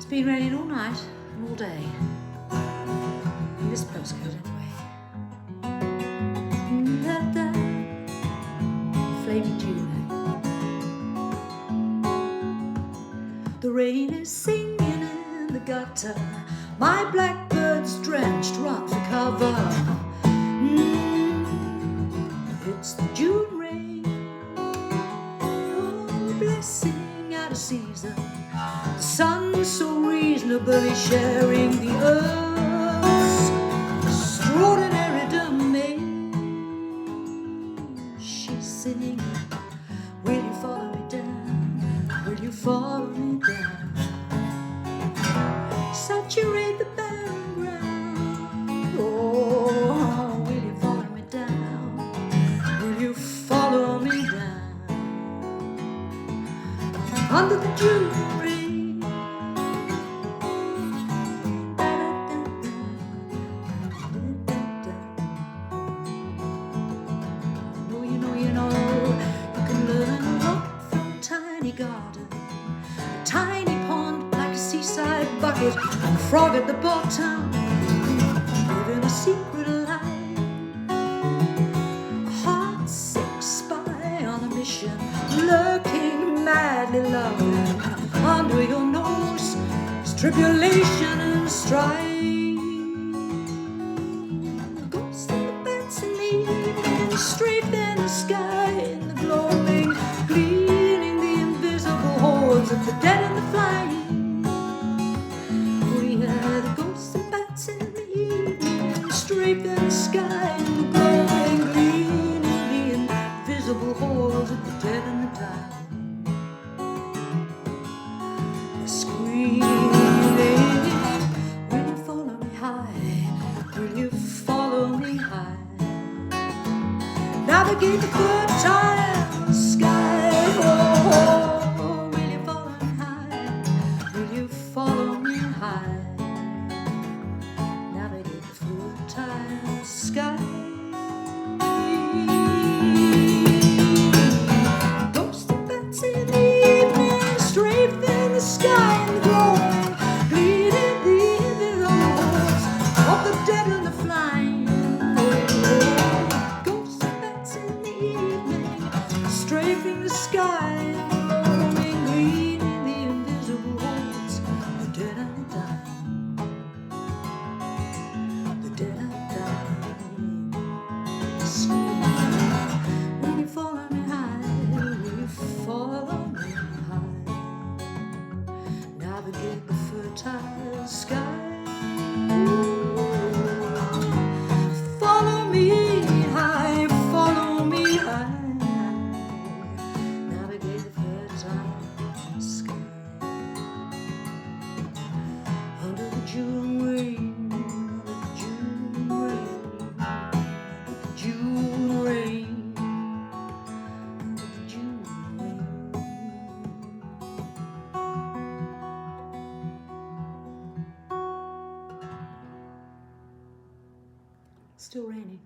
been raining all night and all day. In this postcode anyway. Da-da. Flaming dew. The rain is singing in the gutter. My blackbirds drenched run for cover. It's the June rain. Oh, blessing out of season. The sun so reasonably sharing the earth's extraordinary domain. She's singing, will you follow me down? Will you follow me down? Saturate the barren ground. Oh, will you follow me down? Will you follow me down? Under the June rain. Garden, a tiny pond like a seaside bucket, and a frog at the bottom, living a secret life. A heartsick spy on a mission, lurking madly loving. Under your nose is tribulation and strife. Ghosts and the bats in the evening, strafing the sky in the gloaming, gleaning hordes of the dead and the flying. We had the ghosts and bats in the evening, strafing the sky in the glowing, gleaming the invisible hordes of the dead and the dying. They're screaming, will you follow me high? Will you follow me high? Navigate the fertile sky. Oh, follow me high, navigate the fertile sky. Ghosts and bats in the evening, strafing the sky and glowing, bleeding the invisible hordes of the dead and the flying. Ghosts and bats in the evening, strafing the sky and glowing, bleeding the invisible hordes. The dead and the dying. The dead and dying. Screaming, will you follow me high? Will you follow me high? Navigate the fertile sky. Follow me high, follow me high. Navigate the fertile sky. Under the June rain, under the June rain, under the June rain, under the June rain. Still raining.